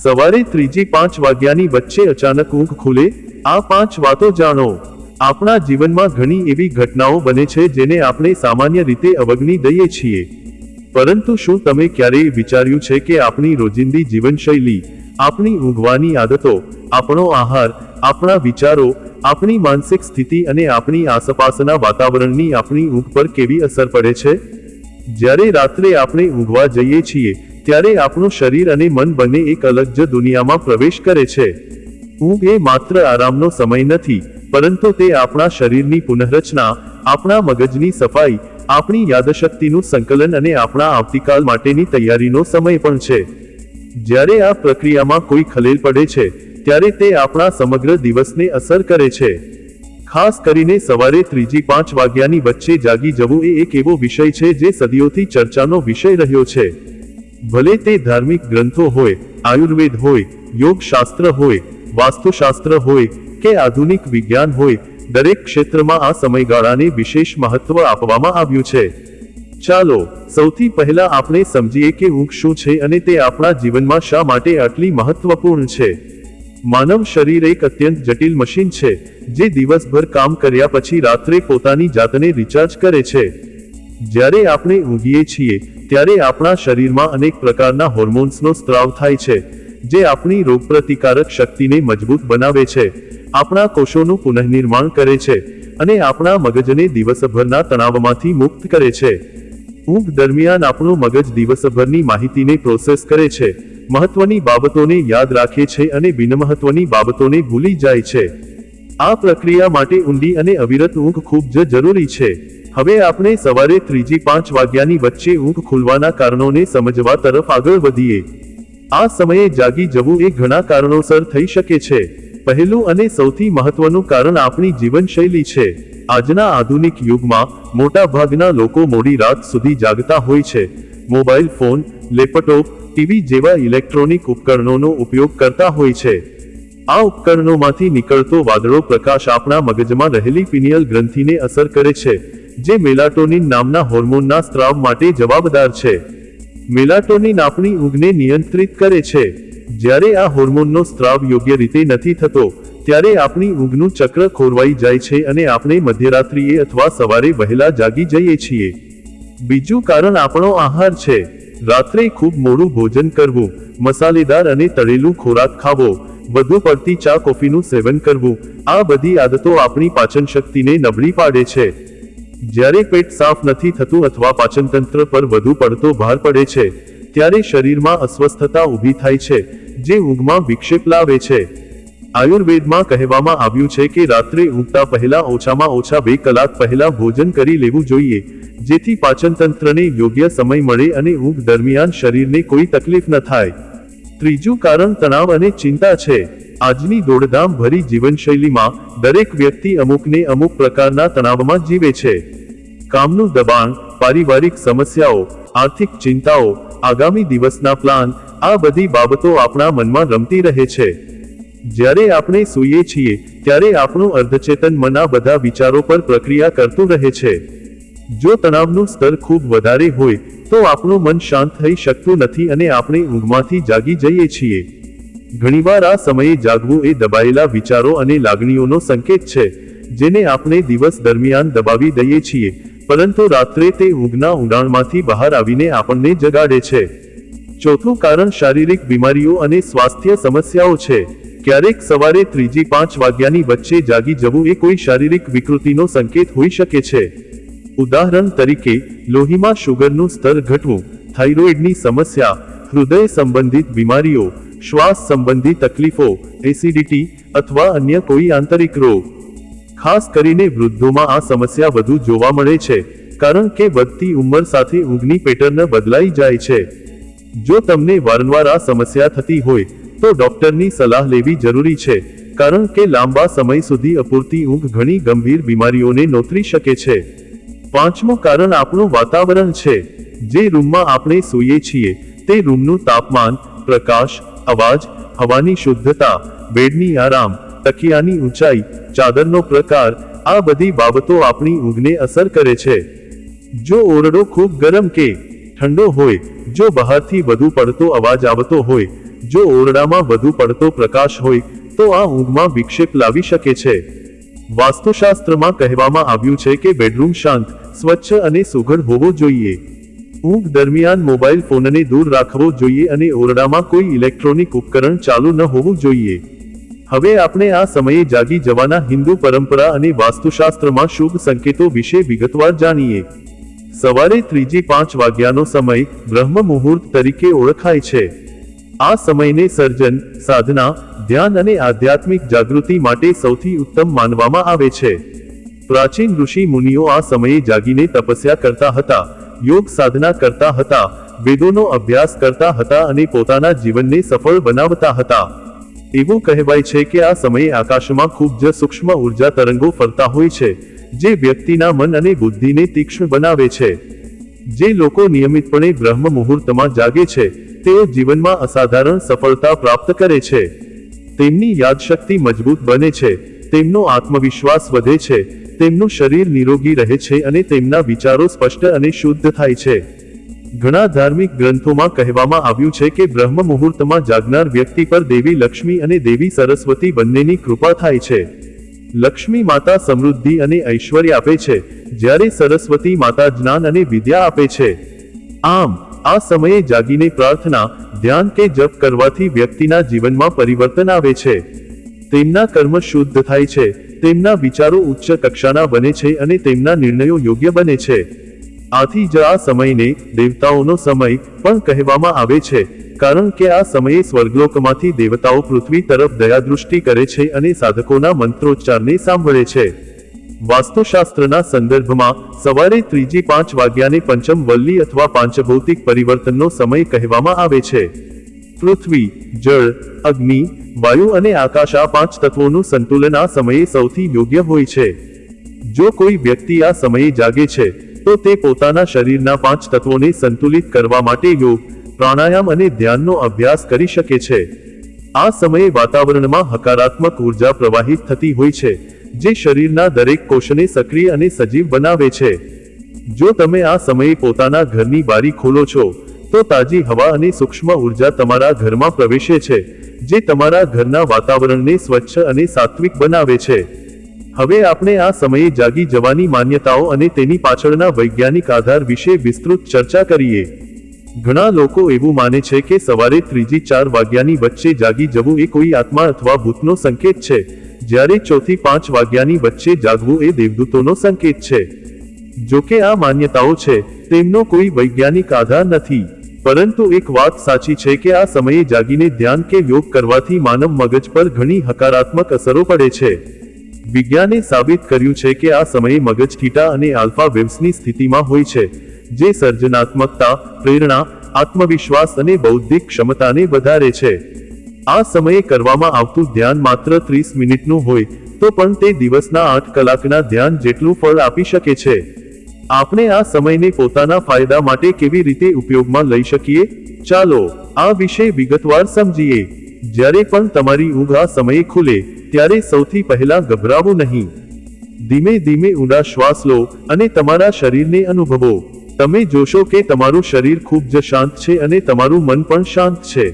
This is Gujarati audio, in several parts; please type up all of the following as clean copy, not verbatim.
સવારે 3-5 વાગ્યાની વચ્ચે અચાનક ઊંઘ ખુલે, આ 5 વાતો જાણો। આપણા જીવનમાં ઘણી એવી ઘટનાઓ બને છે જેને આપણે સામાન્ય રીતે અવગણી દઈએ છીએ, પરંતુ શું તમે ક્યારેય વિચાર્યું છે કે આપણી રોજિંદી જીવનશૈલી, આપણી ઊંઘવાની આદતો, આપણો આહાર, આપણા વિચારો, આપણી માનસિક સ્થિતિ અને આપણી આસપાસના વાતાવરણની આપણી ઊંઘ પર કેવી અસર પડે છે? જ્યારે રાત્રે આપણે ઊંઘવા જઈએ છીએ ત્યારે આપણું શરીર અને મન બંને એક અલગ જ દુનિયામાં પ્રવેશ કરે છે। ઊંઘ એ માત્ર આરામનો સમય નથી, પરંતુ તે આપણા શરીરની પુનઃરચના, આપણા મગજની સફાઈ, આપણી યાદશક્તિનું સંકલન અને આપણા આવતીકાલ માટેની તૈયારીનો સમય પણ છે। જ્યારે આ પ્રક્રિયામાં કોઈ ખલેલ પડે છે ત્યારે તે આપણા સમગ્ર દિવસને અસર કરે છે। ખાસ કરીને સવારે 3-5 વાગ્યાની વચ્ચે જાગી જવું એ એક એવો વિષય છે જે સદીઓથી ચર્ચાનો વિષય રહ્યો છે। ભલે તે ધાર્મિક ગ્રંથો હોય, આયુર્વેદ હોય, યોગશાસ્ત્ર હોય, વાસ્તુશાસ્ત્ર હોય કે આધુનિક વિજ્ઞાન હોય, દરેક ક્ષેત્રમાં આ સમયગાળાને વિશેષ મહત્વ આપવામાં આવ્યું છે। ચાલો સૌથી પહેલા આપણે સમજીએ કે ઊંઘ શું છે અને તે આપણા જીવનમાં શા માટે આટલી મહત્વપૂર્ણ છે। માનવ શરીર એક અત્યંત જટિલ મશીન છે જે દિવસભર કામ કર્યા પછી રાત્રે પોતાની જાતને રિચાર્જ કરે છે। જ્યારે આપણે ઊંઘીએ છીએ ત્યારે આપણા શરીરમાં અનેક પ્રકારના હોર્મોન્સનો સ્ત્રાવ થાય છે જે આપણી રોગપ્રતિકારક શક્તિને મજબૂત બનાવે છે, આપણા કોષોનું પુનઃનિર્માણ કરે છે અને આપણા મગજને દિવસભરના તણાવમાંથી મુક્ત કરે છે। ઊંઘ દરમિયાન આપણું મગજ દિવસભરની માહિતીને પ્રોસેસ કરે છે, મહત્વની બાબતોને યાદ રાખે છે અને બિનમહત્વની બાબતોને ભૂલી જાય છે। આ પ્રક્રિયા માટે ઊંડી અને અવિરત ઊંઘ ખૂબ જ જરૂરી છે। હવે આપણે સવારે 3-5 વાગ્યાની વચ્ચે ઊંઘ ખુલવાના કારણોને સમજવા તરફ આગળ વધીએ। આ સમયે જાગી જવું એ ઘણા કારણોસર થઈ શકે છે। પહેલું અને સૌથી મહત્વનું કારણ આપણી જીવનશૈલી છે। આજના આધુનિક યુગમાં મોટા ભાગના લોકો મોડી રાત સુધી જાગતા હોય છે, મોબાઈલ ફોન, લેપટોપ, ટીવી જેવા ઇલેક્ટ્રોનિક ઉપકરણોનો ઉપયોગ કરતા હોય છે। આ ઉપકરણોમાંથી નીકળતો વાદળો પ્રકાશ આપણા મગજમાં રહેલી પિનિયલ ગ્રંથિને અસર કરે છે, જે મેલાટોનિન નામના હોર્મોનના સ્ત્રાવ માટે જવાબદાર છે। મેલાટોનિન આપણી ઊંઘને નિયંત્રિત કરે છે। જ્યારે આ હોર્મોનનો સ્ત્રાવ યોગ્ય રીતે નથી થતો ત્યારે આપણી ઊંઘનું ચક્ર ખોરવાઈ જાય છે અને આપણે મધ્યરાત્રિએ અથવા સવારે વહેલા જાગી જઈએ છીએ। બીજું કારણ આપણો આહાર છે। રાત્રે ખૂબ મોડું ભોજન કરવું, મસાલેદાર અને તળેલું ખોરાક ખાવો, વધુ પડતી ચા કોફીનું સેવન કરવું, આ બધી આદતો આપણી પાચન શક્તિને નબળી પાડે છે। જ્યારે પેટ સાફ નથી થતું અથવા પાચનતંત્ર પર વધુ પડતો ભાર પડે છે ત્યારે શરીરમાં અસ્વસ્થતા ઊભી થાય છે જે ઊંઘમાં વિક્ષેપ લાવે છે। આયુર્વેદમાં કહેવામાં આવ્યું છે કે રાત્રે ઊંઘતા પહેલા ઓછામાં ઓછા 2 કલાક પહેલા ભોજન કરી લેવું જોઈએ, જેથી પાચનતંત્રને યોગ્ય સમય મળે અને ઊંઘ દરમિયાન શરીરને કોઈ તકલીફ ન થાય। ત્રીજું કારણ તણાવ અને ચિંતા છે। આજની દોડધામ ભરી જીવનશૈલીમાં દરેક વ્યક્તિ અમુકને અમુક પ્રકારના તણાવમાં જીવે છે। કામનું દબાણ, પારિવારિક સમસ્યાઓ, આર્થિક ચિંતાઓ, આગામી દિવસના પ્લાન, આ બધી બાબતો આપણા મનમાં રમતી રહે છે। જ્યારે આપણે સૂઈએ છીએ ત્યારે આપણું અર્ધચેતન મન આ બધા વિચારો પર પ્રક્રિયા કરતું રહે છે। જો તણાવનું સ્તર ખૂબ વધારે હોય તો આપણું મન શાંત થઈ શકતું નથી અને આપણે ઊંઘમાંથી જાગી જઈએ છીએ। ઘણીવાર આ સમયે જાગવું એ દબાયેલા વિચારો અને લાગણીઓનો સંકેત છે જેને આપણે દિવસ દરમિયાન દબાવી દઈએ છીએ, પરંતુ રાત્રે તે ઊંઘના ઊંડાણમાંથી બહાર આવીને આપણને જગાડે છે। ચોથું કારણ શારીરિક બીમારીઓ અને સ્વાસ્થ્ય સમસ્યાઓ છે। ક્યારેક સવારે 3-5 વાગ્યાની વચ્ચે જાગી જવું એ કોઈ શારીરિક વિકૃતિનો સંકેત હોઈ શકે છે। ઉદાહરણ તરીકે, લોહીમાં શુગરનું સ્તર ઘટવું, થાઇરોઇડની સમસ્યા, હૃદય સંબંધિત બીમારીઓ, શ્વાસ સંબંધી તકલીફો, એસિડિટી અથવા અન્ય કોઈ આંતરિક રોગ। ખાસ કરીને વૃદ્ધોમાં આ સમસ્યા વધુ જોવા મળે છે કારણ કે વધતી ઉંમર સાથે ઊંઘની પેટર્ન બદલાઈ જાય છે। જો તમને વારંવાર આ સમસ્યા થતી હોય તો ડોક્ટરની સલાહ લેવી જરૂરી છે કારણ કે લાંબા સમય સુધી અપૂરતી ઊંઘ ઘણી ગંભીર બીમારીઓને નોતરી શકે છે। પાંચમું કારણ આપણું વાતાવરણ છે। જે રૂમમાં આપણે સૂઈએ છીએ તે રૂમનું તાપમાન, પ્રકાશ, અવાજ, હવાની શુદ્ધતા, બેડની આરામ, તકિયાની ઊંચાઈ, ચાદરનો પ્રકાર, આ બધી બાબતો આપણી ઊંઘને અસર કરે છે। જો ઓરડો ખૂબ ગરમ કે ઠંડો હોય, જો બહારથી વધુ પડતો અવાજ આવતો હોય, જો ઓરડામાં વધુ પડતો પ્રકાશ હોય તો આ ઊંઘમાં વિક્ષેપ લાવી શકે છે. વાસ્તુશાસ્ત્રમાં કહેવામાં આવ્યું છે કે બેડરૂમ શાંત, સ્વચ્છ અને સુઘડ હોવો જોઈએ. ઊંઘ દરમિયાન મોબાઈલ ફોનને દૂર રાખવો જોઈએ અને ઓરડામાં કોઈ ઇલેક્ટ્રોનિક ઉપકરણ ચાલુ ન હોવું જોઈએ. હવે આપણે આ સમયે જાગી જવાના હિન્દુ પરંપરા અને વાસ્તુશાસ્ત્રમાં શુભ સંકેતો વિશે વિગતવાર જાણીએ. સવારે 3:05 વાગ્યાનો સમય બ્રહ્મ મુહૂર્ત તરીકે ઓળખાય છે. આ સમયને સર્જન, સાધના, ધ્યાન અને આધ્યાત્મિક જાગૃતિ માટે સૌથી ઉત્તમ માનવામાં આવે છે. પ્રાચીન ઋષિ મુનિઓ આ સમયે જાગીને તપસ્યા કરતા હતા, યોગ સાધના કરતા હતા, વેદોનો અભ્યાસ કરતા હતા અને પોતાના જીવનને સફળ બનાવતા હતા. એવું કહેવાય છે કે આ સમયે આકાશમાં ખૂબ જ સૂક્ષ્મ ઉર્જા તરંગો ફરતા હોય છે, જે વ્યક્તિના મન અને બુદ્ધિને તીક્ષ્ણ બનાવે છે. જે લોકો નિયમિતપણે બ્રહ્મ મુહૂર્તમાં જાગે છે, તેઓ જીવનમાં અસાધારણ સફળતા પ્રાપ્ત કરે છે. તેમની યાદશક્તિ મજબૂત બને છે, તેમનો આત્મવિશ્વાસ વધે છે, તેમનું શરીર નિરોગી રહે છે અને તેમના વિચારો સ્પષ્ટ અને શુદ્ધ થાય છે. ઘણા ધાર્મિક ગ્રંથોમાં કહેવામાં આવ્યું છે કે બ્રહ્મ મુહૂર્તમાં જાગનાર વ્યક્તિ પર દેવી લક્ષ્મી અને દેવી સરસ્વતી બંનેની કૃપા થાય છે. લક્ષ્મી માતા સમૃદ્ધિ અને ઐશ્વર્ય આપે છે, જ્યારે સરસ્વતી માતા જ્ઞાન અને વિદ્યા આપે છે. આમ આ સમયે જાગીને પ્રાર્થના, ધ્યાન કે જપ કરવાથી વ્યક્તિના જીવનમાં પરિવર્તન આવે છે. તેમના કર્મ શુદ્ધ થાય છે, તેમના વિચારો ઉચ્ચ કક્ષાના બને છે અને તેમના નિર્ણયો યોગ્ય બને છે. આથી જ આ સમયને દેવતાઓનો સમય પણ કહેવામાં આવે છે, કારણ કે આ સમયે સ્વર્ગલોકમાંથી દેવતાઓ પૃથ્વી તરફ દયાદૃષ્ટિ કરે છે અને સાધકોના મંત્રોચ્ચારને સાંભળે છે. વાસ્તુશાસ્ત્રના સંદર્ભમાં સવારે 3:05 વાગ્યાને પંચમ વલ્લી અથવા પાંચભૌતિક પરિવર્તનનો સમય કહેવામાં આવે છે. પૃથ્વી, જળ, અગ્નિ, વાયુ અને આકાશ આ પાંચ તત્વોનું સંતુલન આ સમયે સૌથી યોગ્ય હોય છે. જો કોઈ વ્યક્તિ આ સમયે જાગે છે તો તે પોતાના શરીરના પાંચ તત્વોને સંતુલિત કરવા માટે યોગ, પ્રાણાયામ અને ધ્યાનનો અભ્યાસ કરી શકે છે. આ સમયે વાતાવરણમાં હકારાત્મક ઉર્જા પ્રવાહિત થતી હોય છે, જે શરીરના દરેક કોષને સક્રિય અને સજીવ બનાવે છે. જો તમે આ સમયે પોતાના ઘરની બારી ખોલો છો તો તાજી હવા અને સૂક્ષ્મ ઉર્જા તમારા ઘરમાં પ્રવેશે છે, જે તમારા ઘરના વાતાવરણને સ્વચ્છ અને સાત્વિક બનાવે છે. હવે આપણે આ સમયે જાગી જવાની માન્યતાઓ અને તેની પાછળના વૈજ્ઞાનિક આધાર વિશે વિસ્તૃત ચર્ચા કરીએ. ઘણા લોકો એવું માને છે કે સવારે 3:04 વાગ્યાની વચ્ચે જાગી જવું એ કોઈ આત્મા અથવા ભૂતનો સંકેત છે, જ્યારે 4:05 વાગ્યાની વચ્ચે જાગવું એ દેવદૂતોનો સંકેત છે. જો કે આ માન્યતાઓ છે, તેમનો કોઈ વૈજ્ઞાનિક આધાર નથી. પરંતુ એક વાત સાચી છે કે આ સમયે જાગીને ધ્યાન કે યોગ કરવાથી માનવ મગજ પર ઘણી હકારાત્મક અસરો પડે છે. વિજ્ઞાને સાબિત કર્યું છે કે આ સમયે મગજ થીટા અને આલ્ફા વેવ્સની સ્થિતિમાં હોય છે, જે સર્જનાત્મકતા, પ્રેરણા, આત્મવિશ્વાસ અને બૌદ્ધિક ક્ષમતાને વધારે છે. આ સમયે કરવામાં આવતું ધ્યાન માત્ર 30 મિનિટનું હોય તો પણ તે દિવસના 8 કલાકના ધ્યાન જેટલું ફળ આપી શકે છે. આપણે આ સમયને પોતાના ફાયદા માટે કેવી રીતે ઉપયોગમાં લઈ શકીએ? ચાલો આ વિશે વિગતવાર સમજીએ. જ્યારે પણ તમારી ઊંઘ આ સમયે ખુલે ત્યારે સૌથી પહેલા ગભરાવું નહીં. ધીમે ધીમે ઊંડા શ્વાસ લો અને તમારા શરીરને અનુભવો. તમે જોશો કે તમારું શરીર ખૂબ જ શાંત છે અને તમારું મન પણ શાંત છે.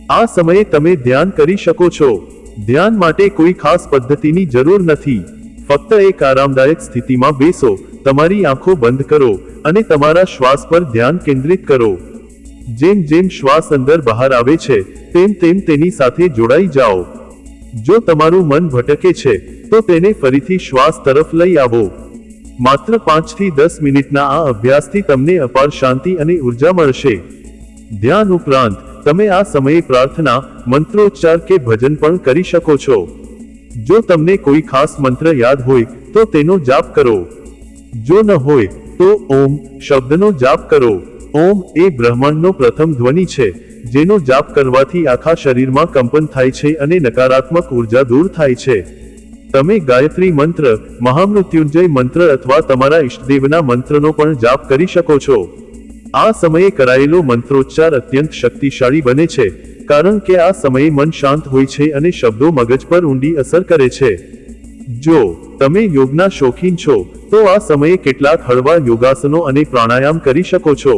આ સમયે તમે ધ્યાન કરી શકો છો. ધ્યાન માટે કોઈ ખાસ પદ્ધતિની જરૂર નથી. ફક્ત એક આરામદાયક સ્થિતિમાં બેસો, તમારી આંખો બંધ કરો અને તમારા શ્વાસ પર ધ્યાન કેન્દ્રિત કરો. જેમ જેમ શ્વાસ અંદર બહાર આવે છે તેમ તેમ તેની સાથે જોડાઈ જાઓ. જો તમારું મન ભટકે છે તો તેને ફરીથી શ્વાસ તરફ લઈ આવો. માત્ર 5 થી 10 મિનિટના આ અભ્યાસથી તમને અપાર શાંતિ અને ઉર્જા મળશે. ધ્યાન ઉપરાંત તમે આ સમયે પ્રાર્થના, મંત્રોચ્ચાર કે ભજન પણ કરી શકો છો. જો તમને કોઈ ખાસ મંત્ર યાદ હોય તો તેનો જાપ કરો. જો ન હોય તો ઓમ શબ્દનો જાપ કરો. ઓમ એ બ્રહ્માંડનો પ્રથમ ધ્વનિ છે, જેનો જાપ કરવાથી આખા શરીરમાં કંપન થાય છે અને નકારાત્મક ઉર્જા દૂર થાય છે. તમે ગાયત્રી મંત્ર, મહામૃત્યુંજય મંત્ર અથવા તમારા ઇષ્ટદેવના મંત્રનો પણ જાપ કરી શકો છો. આ સમયે કરાયેલો મંત્રોચ્ચાર અત્યંત શક્તિશાળી બને છે, કારણ કે આ સમયે મન શાંત હોય છે અને શબ્દો મગજ પર ઊંડી અસર કરે છે. જો તમે યોગના શોખીન છો તો આ સમયે કેટલાક હળવા યોગાસનો અને પ્રાણાયામ કરી શકો છો.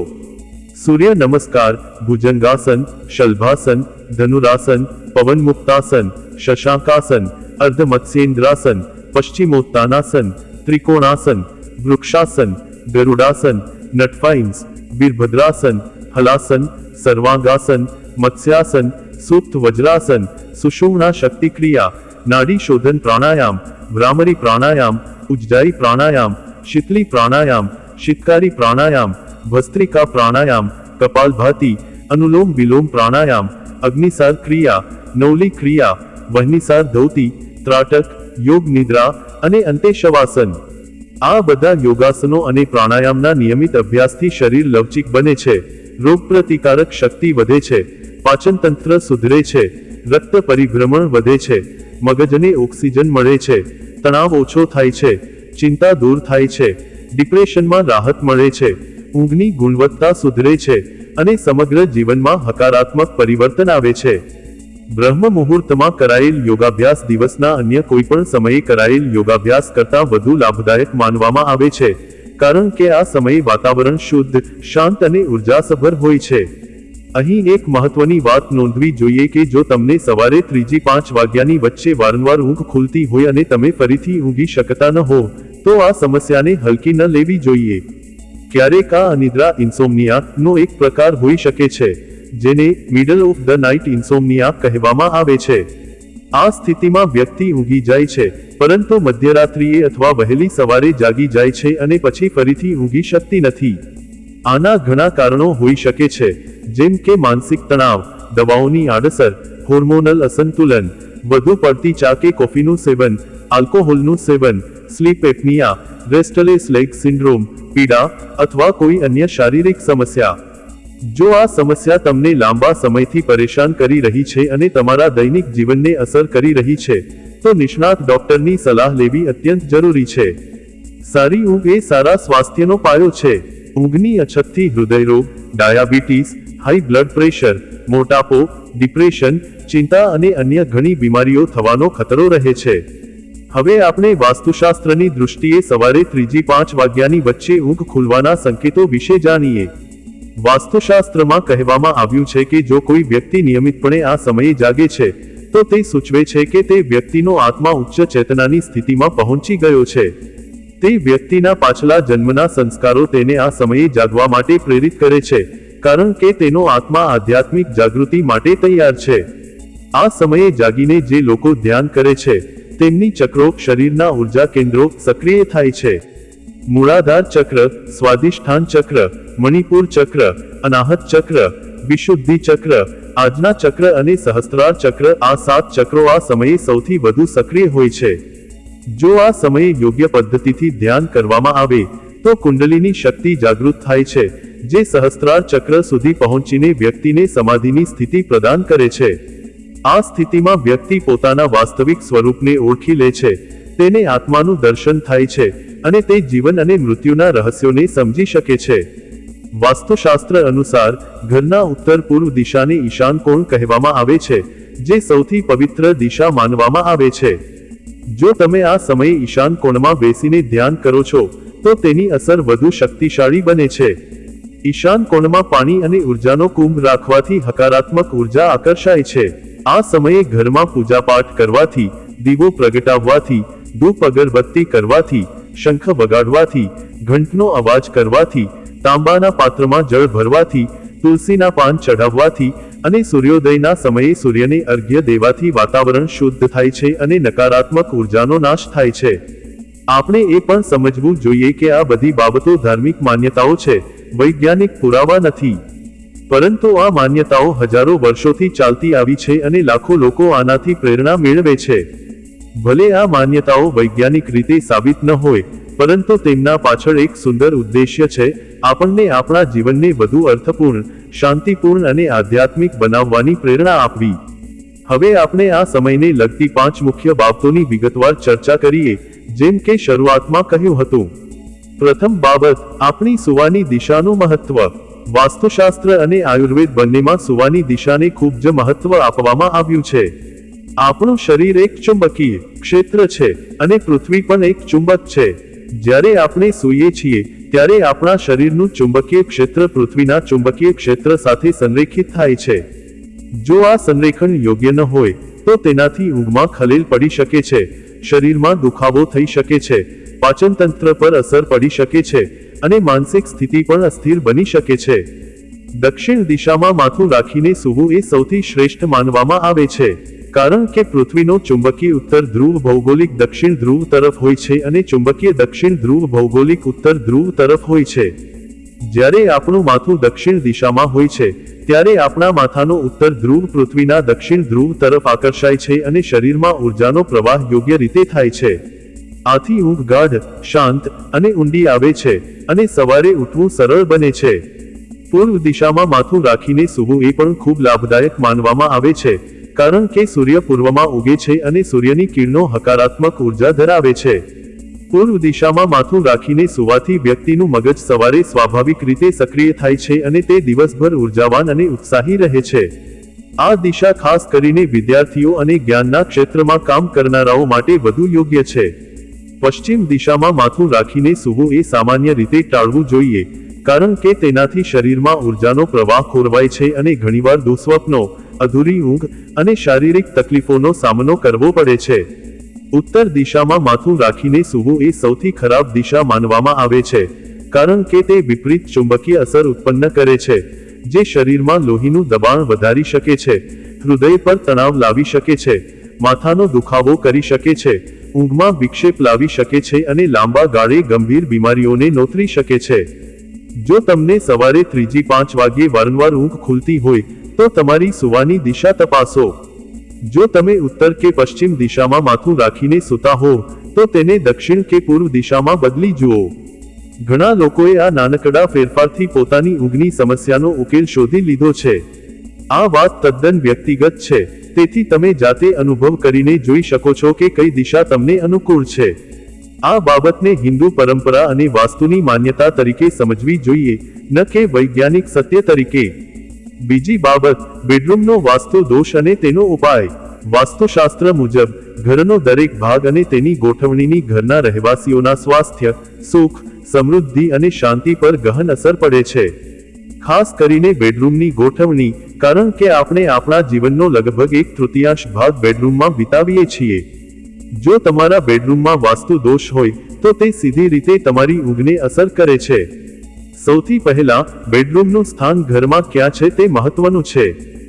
સૂર્ય નમસ્કાર, ભુજંગાસન, શલભાસન, ધનુરાસન, પવન મુક્તાસન, શશાંકાસન, અર્ધ મત્સ્યેન્દ્રાસન, પશ્ચિમોત્તાનાસન, ત્રિકોણાસન, વૃક્ષાસન, ગરુડાસન, નટફાઇન્સ, વીરભદ્રાસન, હલાસન, સર્વાંગાસન, મત્સ્યાસન, સુપ્ત વજ્રાસન, સુષુમ્ના શક્તિક્રિયા, નાડી શોધન પ્રાણાયામ, ભ્રામરી પ્રાણાયામ, ઉજ્જાઈ પ્રાણાયામ, શીતલી પ્રાણાયામ, શીતકારી પ્રાણાયામ, ભસ્ત્રિકા પ્રાણાયામ, કપાલભાતી, અનુલોમ વિલોમ પ્રાણાયામ, અગ્નિસાર ક્રિયા, નવલી ક્રિયા, વહ્નિસાર ધૌતી, ત્રાટક, યોગ નિદ્રા અને અંતે શવાસન. આ બધા યોગાસનો અને પ્રાણાયામના નિયમિત અભ્યાસથી શરીર લવચિક બને છે, રોગપ્રતિકારક શક્તિ વધે છે, પાચન તંત્ર સુધરે છે, રક્ત પરિભ્રમણ વધે છે, મગજને ઓક્સિજન મળે છે, તણાવ ઓછો થાય છે, ચિંતા દૂર થાય છે, ડિપ્રેશનમાં રાહત મળે છે, ઊંઘની ગુણવત્તા સુધરે છે અને સમગ્ર જીવનમાં હકારાત્મક પરિવર્તન આવે છે. બ્રહ્મ મુહૂર્તમાં કરાયેલ યોગાભ્યાસ દિવસના અન્ય કોઈપણ સમયે કરાયેલ યોગાભ્યાસ કરતાં વધુ લાભદાયક માનવામાં આવે છે, કારણ કે આ સમયે વાતાવરણ શુદ્ધ, શાંત અને ઉર્જાસભર હોય છે. અહીં એક મહત્વની વાત નોંધવી જોઈએ કે જો તમને સવારે 3 થી 5 વાગ્યાની વચ્ચે વારંવાર ઊંઘ ખુલતી હોય અને તમે ફરીથી ઊંઘી શકતા ન હો, તો આ સમસ્યાને હલકી ન લેવી જોઈએ. ક્યારેક આ અનિદ્રા ઇન્સોમ્નિયા નો એક પ્રકાર હોઈ શકે છે, જેને મિડલ ઓફ ધ નાઇટ ઇન્સોમ્નિયા કહેવામાં આવે છે. આ સ્થિતિમાં વ્યક્તિ ઊંઘી જાય છે, પરંતુ મધ્યરાત્રિએ અથવા વહેલી સવારે જાગી જાય છે અને પછી ફરીથી ઊંઘી શકતી નથી. આના ઘણા કારણો હોઈ શકે છે, જેમ કે માનસિક તણાવ, દવાઓની આડઅસર, હોર્મોનલ અસંતુલન, વધુ પડતી ચા કે કોફીનું સેવન, આલ્કોહોલનું સેવન, સ્લીપ એપ્નિયા, રેસ્ટલેસ લેગ સિન્ડ્રોમ, પીડા અથવા કોઈ અન્ય શારીરિક સમસ્યા. જો આ સમસ્યા તમને લાંબા સમયથી પરેશાન કરી રહી છે અને તમારા દૈનિક જીવનને અસર કરી રહી છે, તો નિષ્ણાત ડોક્ટરની સલાહ લેવી અત્યંત જરૂરી છે. સારી ઊંઘ એ સારા સ્વાસ્થ્યનો પાયો છે. ઊંઘની અછતથી હૃદયરોગ, ડાયાબિટીસ, હાઈ બ્લડ પ્રેશર, મોટાપો, ડિપ્રેશન, ચિંતા અને અન્ય ઘણી બીમારીઓ થવાનો ખતરો રહે છે. હવે આપણે વાસ્તુશાસ્ત્રની દૃષ્ટિએ સવારે 3 થી 5 વાગ્યાની વચ્ચે ઊંઘ ખુલવાના સંકેતો વિશે જાણીએ. વાસ્તુશાસ્ત્રમાં કહેવામાં આવ્યું છે કે જો કોઈ વ્યક્તિ નિયમિતપણે આ સમયે જાગે છે, તો તે સૂચવે છે કે તે વ્યક્તિનો આત્મા ઉચ્ચ ચેતનાની સ્થિતિમાં પહોંચી ગયો છે. તે વ્યક્તિના પાછલા જન્મના સંસ્કારો તેને આ સમયે જાગવા માટે પ્રેરિત કરે છે, કારણ કે તેનો આત્મા આધ્યાત્મિક જાગૃતિ માટે તૈયાર છે. આ સમયે જાગીને જે લોકો ધ્યાન કરે છે, તેમની ચક્રો, શરીરના ઉર્જા કેન્દ્રો સક્રિય થાય છે. મૂળાધાર ચક્ર, સ્વાધિષ્ઠાન ચક્ર, મણિપુર ચક્ર, અનાહત ચક્ર, વિશુદ્ધિ ચક્ર, આજના ચક્ર અને સહસ્ત્રાર ચક્ર, આ 7 ચક્રો આ સમયે સૌથી વધુ સક્રિય હોય છે. જો આ સમયે યોગ્ય પદ્ધતિથી ધ્યાન કરવામાં આવે, તો કુંડલીની શક્તિ જાગૃત થાય છે, જે સહસ્ત્રાર ચક્ર સુધી પહોંચીને વ્યક્તિને સમાધિની સ્થિતિ પ્રદાન કરે છે. આ સ્થિતિમાં વ્યક્તિ પોતાના વાસ્તવિક સ્વરૂપને ઓળખી લે છે, તેને આત્માનું દર્શન થાય છે અને તે જીવન અને મૃત્યુના રહસ્યોને સમજી શકે છે. વાસ્તુશાસ્ત્ર અનુસાર ઘરના ઉત્તર પૂર્વ દિશાને ઈશાન કોણ કહેવામાં આવે છે, જે સૌથી પવિત્ર દિશા માનવામાં આવે છે. જો તમે આ સમયે ઈશાન કોણમાં બેસીને ધ્યાન કરો છો, તો તેની અસર વધુ શક્તિશાળી બને છે. ઈશાન કોણમાં પાણી અને ઉર્જાનો કુંભ રાખવાથી હકારાત્મક ઉર્જા આકર્ષાય છે. આ સમયે ઘરમાં પૂજાપાઠ કરવાથી, દીવો પ્રગટાવવાથી, ધૂપ અગરબત્તી કરવાથી, શંખ વગાડવાથી, ઘંટનો અવાજ કરવાથી, તાંબાના પાત્રમાં જળ ભરવાથી, તુલસીના પાન ચઢાવવાથી અને સૂર્યોદયના સમયે સૂર્યને અર્ઘ્ય દેવાથી વાતાવરણ શુદ્ધ થાય છે અને નકારાત્મક ઉર્જાનો નાશ થાય છે. આપણે એ પણ સમજવું જોઈએ કે આ બધી બાબતો ધાર્મિક માન્યતાઓ છે, વૈજ્ઞાનિક પુરાવા નથી. પરંતુ આ માન્યતાઓ હજારો વર્ષોથી ચાલતી આવી છે અને લાખો લોકો આનાથી પ્રેરણા મેળવે છે. ભલે આ માન્યતાઓ વૈજ્ઞાનિક રીતે સાબિત ન હોય, પરંતુ તેમના પાછળ એક સુંદર ઉદ્દેશ્ય છે, આપણને આપણા જીવનને વધુ અર્થપૂર્ણ, શાંતિપૂર્ણ અને આધ્યાત્મિક બનાવવાની પ્રેરણા આપવી. હવે આપણે આ સમયને લગતી 5 મુખ્ય બાબતોની વિગતવાર ચર્ચા કરીએ, જેમ કે શરૂઆતમાં કહ્યું હતું. પ્રથમ બાબત, આપણી સૂવાની દિશાનું મહત્વ. વાસ્તુશાસ્ત્ર અને આયુર્વેદ બંનેમાં સૂવાની દિશાને ખૂબ જ મહત્વ આપવામાં આવ્યું છે. આપણું શરીર એક ચુંબકીય ક્ષેત્ર છે અને પૃથ્વી પણ એક ચુંબક છે. જ્યારે આપણે સૂઈએ છીએ, ત્યારે આપણા શરીરનું ચુંબકીય ક્ષેત્ર પૃથ્વીના ચુંબકીય ક્ષેત્ર સાથે સંરેખિત થાય છે. જો આ સંરેખન યોગ્ય ન હોય તો તેનાથી ઊંઘમાં ખલેલ પડી શકે છે, શરીરમાં દુખાવો થઈ શકે છે, પાચન તંત્ર પર અસર પડી શકે છે અને માનસિક સ્થિતિ પણ અસ્થિર બની શકે છે. દક્ષિણ દિશામાં માથું રાખીને સૂવું એ સૌથી શ્રેષ્ઠ માનવામાં આવે છે, કારણ કે પૃથ્વીનો ચુંબકીય ઉત્તર ધ્રુવ ભૌગોલિક દક્ષિણ ધ્રુવ તરફ હોય છે અને ચુંબકીય દક્ષિણ ધ્રુવ ભૌગોલિક ઉત્તર ધ્રુવ તરફ હોય છે. જ્યારે આપણું માથું દક્ષિણ દિશામાં હોય છે ત્યારે આપણા માથાનો ઉત્તર ધ્રુવ પૃથ્વીના દક્ષિણ ધ્રુવ તરફ આકર્ષાય છે અને શરીરમાં ઉર્જાનો પ્રવાહ યોગ્ય રીતે થાય છે. આથી ઊંઘ ગાઢ, શાંત અને ઊંડી આવે છે અને સવારે ઉઠવું સરળ બને છે. પૂર્વ દિશામાં માથું રાખીને સૂવું એ પણ ખૂબ લાભદાયક માનવામાં આવે છે, કારણ કે સૂર્ય પૂર્વમાં ઉગે છે અને સૂર્યની કિરણો હકારાત્મક ઉર્જા ધરાવે છે. પૂર્વ દિશામાં માથું રાખીને સૂવાથી વ્યક્તિનું મગજ સવારે સ્વાભાવિક રીતે સક્રિય થાય છે અને તે દિવસભર ઉર્જાવાન અને ઉત્સાહી રહે છે. આ દિશા ખાસ કરીને વિદ્યાર્થીઓ અને જ્ઞાનના ક્ષેત્રમાં કામ કરનારાઓ માટે વધુ યોગ્ય છે. પશ્ચિમ દિશામાં માથું રાખીને સૂવું એ સામાન્ય રીતે ટાળવું જોઈએ, કારણ કે તેનાથી શરીરમાં ઉર્જાનો પ્રવાહ ખોરવાય છે અને ઘણીવાર દુઃસ્વપ્નો, અધૂરી ઊંઘ અને શારીરિક તકલીફોનો સામનો કરવો પડે છે. ઉત્તર દિશામાં માથું રાખીને સૂવું એ સૌથી ખરાબ દિશા માનવામાં આવે છે, કારણ કે તે વિપરીત ચુંબકીય અસર ઉત્પન્ન કરે છે, જે શરીરમાં લોહીનું દબાણ વધારી શકે છે, હૃદય પર તણાવ લાવી શકે છે, માથાનો દુખાવો કરી શકે છે, ઊંઘમાં વિક્ષેપ લાવી શકે છે અને લાંબા ગાળે ગંભીર બીમારીઓને નોતરી શકે છે. જો તમને સવારે 3-5 વાગ્યે વારંવાર ઊંઘ ખુલતી હોય તો તમારી સૂવાની દિશા તપાસો. જો તમે ઉત્તર કે પશ્ચિમ દિશામાં માથું રાખીને સૂતા હો તો તેને દક્ષિણ કે પૂર્વ દિશામાં બદલી જુઓ. ઘણા લોકોએ આ નાનકડા ફેરફારથી પોતાની ઊંઘની સમસ્યાનો ઉકેલ શોધી લીધો છે. આ વાત તદ્દન વ્યક્તિગત છે, તેથી તમે જાતે અનુભવ કરીને જોઈ શકો છો કે કઈ દિશા તમને અનુકૂળ છે. આ બાબતને હિન્દુ પરંપરા અને વાસ્તુની માન્યતા તરીકે સમજવી જોઈએ, ન કે વૈજ્ઞાનિક સત્ય તરીકે. બીજી બાબત, બેડરૂમનો વાસ્તુ દોષ અને તેનો ઉપાય. વાસ્તુશાસ્ત્ર મુજબ ઘરનો દરેક ભાગ અને તેની ગોઠવણીની ઘરના રહેવાસીઓના સ્વાસ્થ્ય, સુખ, સમૃદ્ધિ અને શાંતિ પર ગહન અસર પડે છે. ખાસ કરીને બેડરૂમની ગોઠવણી, કારણ કે આપણે આપણા જીવનનો લગભગ 1/3 ભાગ બેડરૂમમાં વિતાવીએ છીએ. જો તમારા બેડરૂમમાં વાસ્તુ દોષ હોય તો તે સીધી રીતે તમારી ઊંઘને અસર કરે છે. સૌથી પહેલા, બેડરૂમનું સ્થાન ઘરમાં ક્યાં છે તે મહત્વનું છે.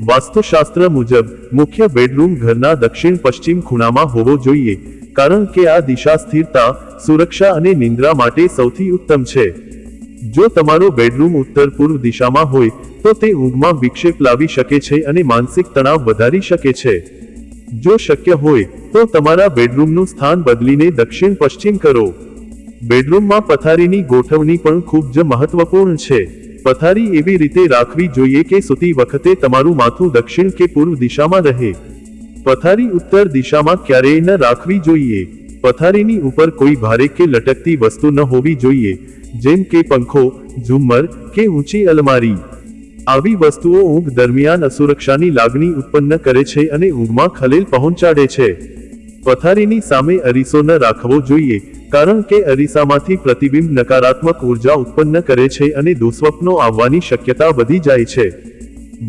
વાસ્તુશાસ્ત્ર મુજબ મુખ્ય બેડરૂમ ઘરના દક્ષિણ-પશ્ચિમ ખૂણામાં હોવો જોઈએ, કારણ કે આ દિશા સ્થિરતા, સુરક્ષા અને નિંદ્રા માટે સૌથી ઉત્તમ છે. જો તમારો બેડરૂમ ઉત્તર-પૂર્વ દિશામાં હોય તો તે ઊંઘમાં વિક્ષેપ લાવી શકે છે અને માનસિક તણાવ વધારી શકે છે. જો શક્ય હોય તો તમારા બેડરૂમનું સ્થાન બદલીને દક્ષિણ-પશ્ચિમ કરો. બેડરૂમમાં પથારીની ગોઠવણી પણ ખૂબ જ મહત્વપૂર્ણ છે. પથારી એવી રીતે રાખવી જોઈએ કે સૂતી વખતે તમારું માથું દક્ષિણ કે પૂર્વ દિશામાં રહે. પથારી ઉત્તર દિશામાં ક્યારેય ન રાખવી જોઈએ. પથારીની ઉપર કોઈ ભારે કે લટકતી વસ્તુ ન હોવી જોઈએ, જેમ કે પંખો, ઝુમ્મર કે ઊંચી અલમારી. આવી વસ્તુઓ ઊંઘ દરમિયાન અસુરક્ષાની લાગણી ઉત્પન્ન કરે છે અને ઊંઘમાં ખલેલ પહોંચાડે છે. પથારીની સામે અરીસો ન રાખવો જોઈએ, કારણ કે અરીસામાંથી પ્રતિબિંબ નકારાત્મક ઉર્જા ઉત્પન્ન કરે છે અને દુઃસ્વપ્નો આવવાની શક્યતા વધી જાય છે.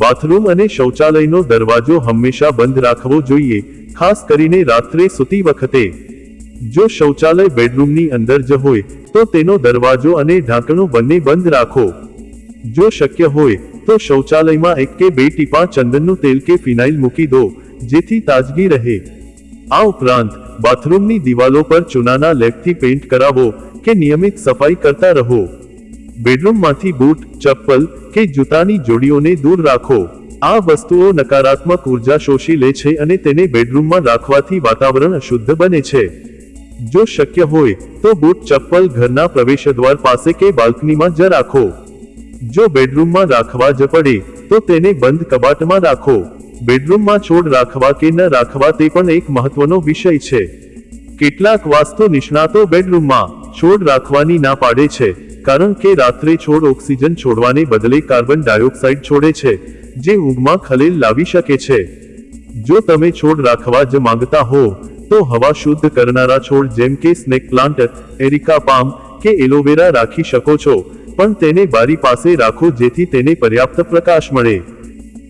બાથરૂમ અને શૌચાલયનો દરવાજો હંમેશા બંધ રાખવો જોઈએ, ખાસ કરીને રાત્રે સૂતી વખતે. જો શૌચાલય બેડરૂમની અંદર જ હોય તો તેનો દરવાજો અને ઢાંકણું બંને બંધ રાખો. જો શક્ય હોય તો શૌચાલયમાં 1 કે 2 ટીપા ચંદનનું તેલ કે ફિનાઇલ મૂકી દો, જેથી તાજગી રહે. આ ઉપરાંત બાથરૂમની દિવાલો પર ચૂનાના લેપથી પેઇન્ટ કરાવો કે નિયમિત સફાઈ કરતા રહો. બેડરૂમમાંથી બૂટ, ચપ્પલ કે જૂતાની જોડીઓને દૂર રાખો. આ વસ્તુઓ નકારાત્મક ઉર્જા શોષી લે છે અને તેને બેડરૂમમાં રાખવાથી વાતાવરણ અશુદ્ધ બને છે. જો શક્ય હોય તો બૂટ, ચપ્પલ ઘરના પ્રવેશદ્વાર પાસે કે બાલ્કનીમાં જ રાખો. જો બેડરૂમમાં રાખવા જ પડે તો તેને બંધ કબાટમાં રાખો. બેડરૂમમાં છોડ રાખવા કે ન રાખવા તે પણ એક મહત્વનો વિષય છે. કેટલાક વાસ્તુ નિષ્ણાતો બેડરૂમમાં છોડ રાખવાની ના પાડે છે, કારણ કે રાત્રે છોડ ઓક્સિજન છોડવાને બદલે કાર્બન ડાયોક્સાઇડ છોડે છે, જે ઊંઘમાં ખલેલ લાવી શકે છે. જો તમે છોડ રાખવા જ માંગતા હો તો હવા શુદ્ધ કરનારા છોડ જેમ કે સ્નેક પ્લાન્ટ, એરિકા પામ કે એલોવેરા રાખી શકો છો, પણ તેને બારી પાસે રાખો જેથી તેને પર્યાપ્ત પ્રકાશ મળે.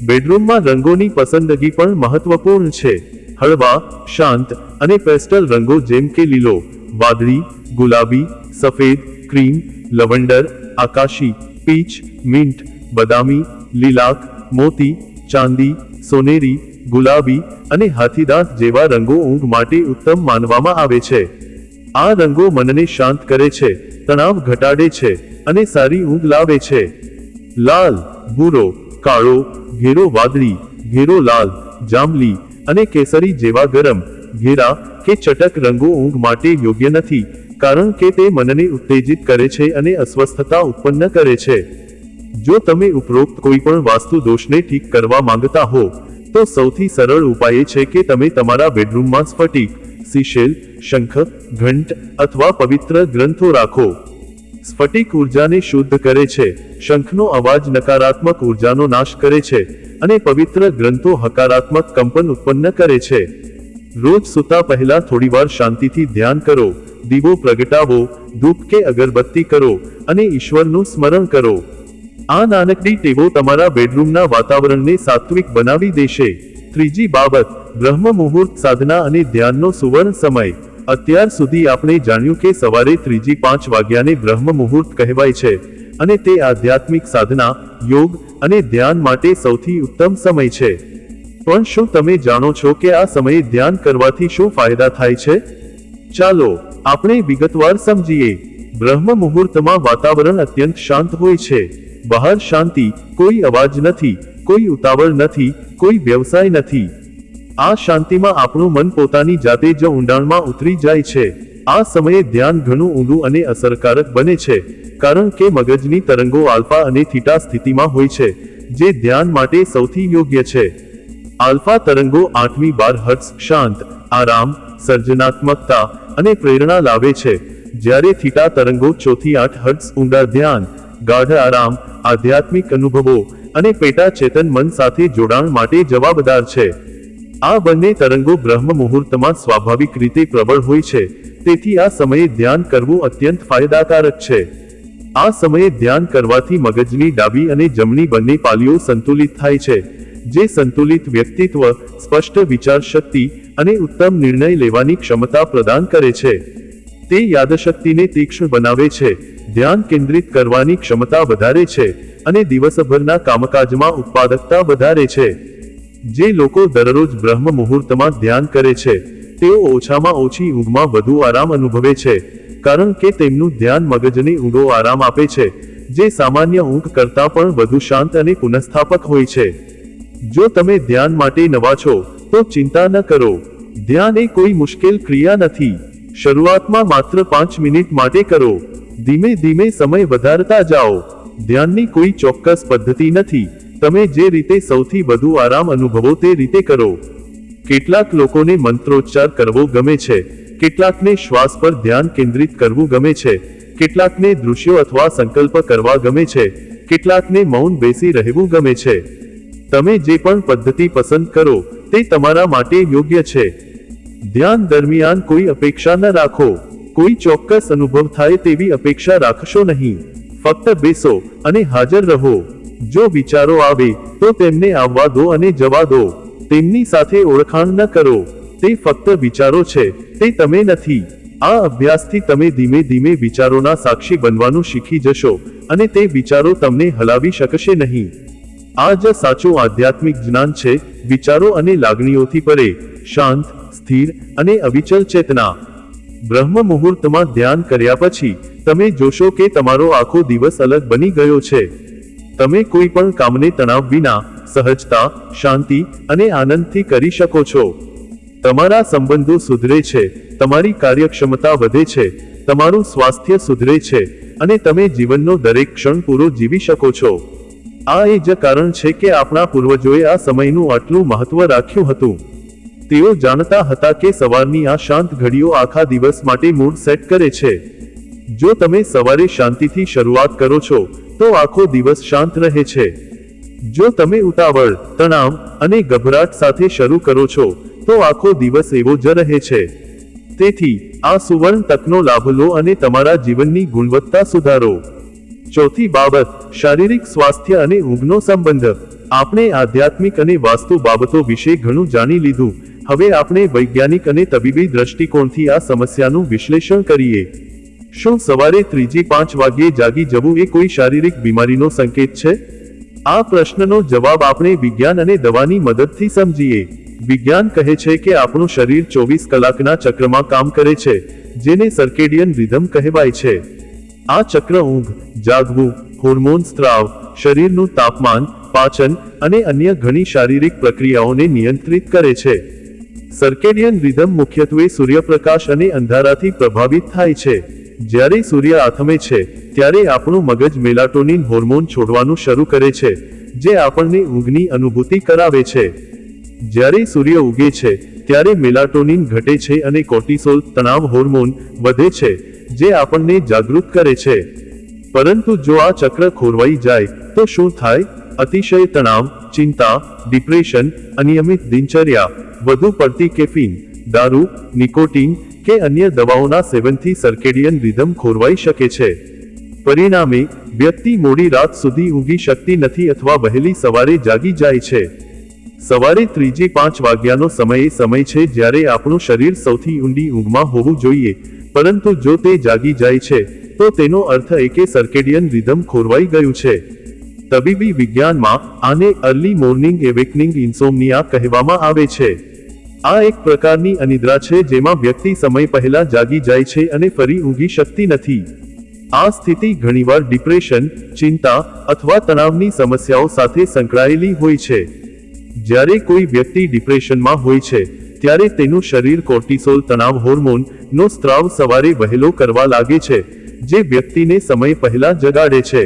બેડરૂમમાં રંગોની પસંદગી પણ મહત્વપૂર્ણ છે. હળવા, શાંત અને પેસ્ટલ રંગો જેમ કે લીલો, વાદળી, ગુલાબી, સફેદ, ક્રીમ, લવંડર, આકાશી, પીચ, મિન્ટ, બદામી, લીલાક, મોતી, ચાંદી, સોનેરી, ગુલાબી અને હાથીદાંત જેવા રંગો ઊંઘ માટે ઉત્તમ માનવામાં આવે છે. આ રંગો મનને શાંત કરે છે, તણાવ ઘટાડે છે અને સારી ઊંઘ લાવે છે. લાલ, ભૂરો, કાળો, ઘેરો વાદળી, ઘેરો લાલ, જાંબલી અને કેસરી જેવા ગરમ, ઘેરા કે ચટક રંગો ઊંઘ માટે યોગ્ય નથી, કારણ કે તે મનને ઉત્તેજિત કરે છે અને અસ્વસ્થતા ઉત્પન્ન કરે છે. જો તમે ઉપરોક્ત કોઈ પણ વાસ્તુ દોષને ઠીક કરવા માંગતા હો, તો સૌથી સરળ ઉપાય એ છે કે તમે તમારા બેડરૂમમાં સ્ફટિક, સીશેલ, શંખ, ઘંટ અથવા પવિત્ર ગ્રંથો રાખો. સ્ફટિક ઉર્જાને શુદ્ધ કરે છે, શંખનો અવાજ નકારાત્મક ઉર્જાનો નાશ કરે છે અને પવિત્ર ગ્રંથો હકારાત્મક કંપન ઉત્પન્ન કરે છે. રોજ સૂતા પહેલા થોડીવાર શાંતિથી ધ્યાન કરો, દીવો પ્રગટાવો, ધૂપ કે અગરબત્તી કરો અને ઈશ્વરનું સ્મરણ કરો. આ નાનકડી ટેવો તમારા બેડરૂમના વાતાવરણને સાત્વિક બનાવી દેશે. ત્રીજી બાબત, બ્રહ્મ મુહૂર્ત સાધના અને ધ્યાનનો સુવર્ણ સમય. અત્યાર સુધી આપણે જાણ્યું કે સવારે 3:05 વાગ્યાને બ્રહ્મ મુહૂર્ત કહેવાય છે અને તે આધ્યાત્મિક સાધના, યોગ અને ધ્યાન માટે સૌથી ઉત્તમ સમય છે. પણ શું તમે જાણો છો કે આ સમયે ધ્યાન કરવાથી શું ફાયદા થાય છે? ચાલો આપણે વિગતવાર સમજીએ. બ્રહ્મ મુહૂર્તમાં વાતાવરણ અત્યંત શાંત હોય છે. બહાર શાંતિ, કોઈ અવાજ નથી, કોઈ ઉતાવળ નથી, કોઈ વ્યવસાય નથી. આ શાંતિમાં આપણું મન પોતાની જાતે જ ઊંડાણમાં ઉતરી જાય છે. આ સમયે ધ્યાન ઘણું ઊંડું અને અસરકારક બને છે, કારણ કે મગજની તરંગો આલ્ફા અને થીટા સ્થિતિમાં હોય છે, જે ધ્યાન માટે સૌથી યોગ્ય છે. આલ્ફા તરંગો 8મી 12 હર્ટ્ઝ શાંત, આરામ, સર્જનાત્મકતા અને પ્રેરણા લાવે છે, જ્યારે થીટા તરંગો 4થી 8 હર્ટ્ઝ ઊંડા ધ્યાન, ગાઢ આરામ, આધ્યાત્મિક અનુભવો અને પેટા ચેતન મન સાથે જોડાણ માટે જવાબદાર છે. આ બંને તરંગો બ્રહ્મ મુહૂર્તમાં સ્વાભાવિક રીતે પ્રબળ હોય છે, તેથી આ સમયે ધ્યાન કરવું અત્યંત ફાયદાકારક છે. આ સમયે ધ્યાન કરવાથી મગજની ડાબી અને જમણી બંને પાલીઓ સંતુલિત થાય છે, જે સંતુલિત વ્યક્તિત્વ, સ્પષ્ટ વિચારશક્તિ અને ઉત્તમ નિર્ણય લેવાની ક્ષમતા પ્રદાન કરે છે. તે યાદશક્તિને તીક્ષ્ણ બનાવે છે, ધ્યાન કેન્દ્રિત કરવાની ક્ષમતા વધારે છે અને દિવસભરના કામકાજમાં ઉત્પાદકતા વધારે છે. જે લોકો દરરોજ બ્રહ્મ મુહૂર્તમાં ધ્યાન કરે છે, તેઓ ઓછામાં ઓછી ઊંઘમાં વધુ આરામ અનુભવે છે, કારણ કે તેમનું ધ્યાન મગજને ઊંડો આરામ આપે છે, જે સામાન્ય ઊંઘ કરતાં પણ વધુ શાંત અને પુનઃસ્થાપક હોય છે. જો તમે ધ્યાન માટે નવા છો, તો ચિંતા ન કરો. ધ્યાન એ કોઈ મુશ્કેલ ક્રિયા નથી. શરૂઆતમાં માત્ર 5 મિનિટ માટે કરો. ધીમે ધીમે સમય વધારતા જાઓ. ધ્યાનની કોઈ ચોક્કસ પદ્ધતિ નથી. તમે જે રીતે સૌથી વધુ આરામ અનુભવો તે રીતે કરો. કેટલાક લોકોને મંત્રોચ્ચાર કરવો ગમે છે, કેટલાકને શ્વાસ પર ધ્યાન કેન્દ્રિત કરવું ગમે છે, કેટલાકને દૃશ્યો અથવા સંકલ્પ કરવા ગમે છે, કેટલાકને મૌન બેસી રહેવું ગમે છે. તમે જે પણ પદ્ધતિ પસંદ કરો, તે તમારા માટે યોગ્ય છે. ધ્યાન દરમિયાન કોઈ અપેક્ષા ન રાખો. કોઈ ચોક્કસ અનુભવ થાય તેવી અપેક્ષા રાખશો નહીં. ફક્ત બેસો અને હાજર રહો. જો વિચારો આવે, તો તેમને આવવા દો અને જવા દો. તેમની સાથે ઓળખાણ ન કરો. તે ફક્ત વિચારો છે, તે તમે નથી. આ અભ્યાસથી તમે ધીમે ધીમે વિચારોના સાક્ષી બનવાનું શીખી જશો અને તે વિચારો તમને હલાવી શકશે નહીં. આ જ સાચું આધ્યાત્મિક જ્ઞાન છે, વિચારો અને લાગણીઓથી પરે, શાંત, સ્થિર અને અવિચલ ચેતના. બ્રહ્મ મુહૂર્તમાં ધ્યાન કર્યા પછી તમે જોશો કે તમારો આખો દિવસ અલગ બની ગયો છે. તમે કોઈ પણ કામને તણાવ વિના, સહજતા, શાંતિ અને આનંદથી કરી શકો છો. તમારા સંબંધો સુધરે છે, તમારી કાર્યક્ષમતા વધે છે, તમારું સ્વાસ્થ્ય સુધરે છે અને તમે જીવનનો દરેક ક્ષણ પૂરો જીવી શકો છો. આ એ જ કારણ છે કે આપણા પૂર્વજોએ આ સમયનું આટલું મહત્વ રાખ્યું હતું. તેઓ જાણતા હતા કે સવારની આ શાંત ઘડીઓ આખા દિવસ માટે મૂડ સેટ કરે છે. જો તમે સવારે શાંતિથી શરૂઆત કરો છો, તો આખો દિવસ શાંત રહે છે. જો તમે ઉતાવળ, તણાવ અને ગભરાટ સાથે શરૂ કરો છો, તો આખો દિવસ એવો જ રહે છે. તેથી આ સુવર્ણ તકનો લાભ લો અને તમારા જીવનની ગુણવત્તા સુધારો. ચોથી બાબત, શારીરિક સ્વાસ્થ્ય અને ઊંઘનો સંબંધ. આપણે આધ્યાત્મિક અને વાસ્તુ બાબતો વિશે ઘણું જાણી લીધું. હવે આપણે વૈજ્ઞાનિક અને તબીબી દ્રષ્ટિકોણથી આ સમસ્યાનું વિશ્લેષણ કરીએ. શું સવારે 3-5 વાગ્યે જાગી જવું એ કોઈ શારીરિક બીમારીનો સંકેત છે? આ પ્રશ્નનો જવાબ આપણે વિજ્ઞાન અને દવાની મદદથી સમજીએ. વિજ્ઞાન કહે છે કે આપણું શરીર 24 કલાકના ચક્રમાં કામ કરે છે, જેને સર્કેડિયન રિધમ કહેવાય છે. આ ચક્ર ઊંઘ, જાગવું, હોર્મોન સ્ત્રાવ, શરીરનું તાપમાન, પાચન અને અન્ય ઘણી શારીરિક પ્રક્રિયાઓને નિયંત્રિત કરે છે. સર્કેડિયન રિધમ મુખ્યત્વે સૂર્યપ્રકાશ અને અંધારાથી પ્રભાવિત થાય છે. જ્યારે સૂર્ય આથમે છે, ત્યારે આપણું મગજ મેલાટોનિન હોર્મોન છોડવાનું શરૂ કરે છે, જે આપણને ઊંઘની અનુભૂતિ કરાવે છે. જ્યારે સૂર્ય ઉગે છે, ત્યારે મેલાટોનિન ઘટે છે અને કોર્ટિસોલ, તણાવ હોર્મોન, વધે છે, જે આપણને જાગૃત કરે છે. પરંતુ જો આ ચક્ર ખોરવાઈ જાય તો શું થાય? અતિશય તણાવ, ચિંતા, ડિપ્રેશન, અનિયમિત દિનચર્યા, વધુ પડતી કેફીન, દારૂ, નિકોટીન કે અન્ય દવાઓના સેવનથી સર્કેડિયન રિધમ ખોરવાઈ શકે છે. પરિણામે વ્યક્તિ મોડી રાત સુધી ઊંઘી શકતી નથી અથવા વહેલી સવારે જાગી જાય છે. સવારે 3-5 વાગ્યાનો સમય એ સમય છે જ્યારે આપણું શરીર સૌથી ઊંડી ઊંઘમાં હોવું જોઈએ, પરંતુ જો તે જાગી જાય છે તો તેનો અર્થ એ કે સર્કેડિયન રિધમ ખોરવાઈ ગયું છે. તબીબી વિજ્ઞાનમાં આને અર્લી મોર્નિંગ એવેકનિંગ ઇન્સોમ્નિયા કહેવામાં આવે છે. આ એક પ્રકારની અનિદ્રા છે જેમાં વ્યક્તિ સમય પહેલા જાગી જાય છે અને ફરી ઊંઘી શકતી નથી. આ સ્થિતિ ઘણીવાર ડિપ્રેશન, ચિંતા અથવા તણાવની સમસ્યાઓ સાથે સંકળાયેલી હોય છે. જ્યારે કોઈ વ્યક્તિ ડિપ્રેશનમાં હોય છે, ત્યારે તેનું શરીર કોર્ટિસોલ, તણાવ હોર્મોન નો સ્ત્રાવ સવારે વહેલો કરવા લાગે છે, જે વ્યક્તિને સમય પહેલા જગાડે છે.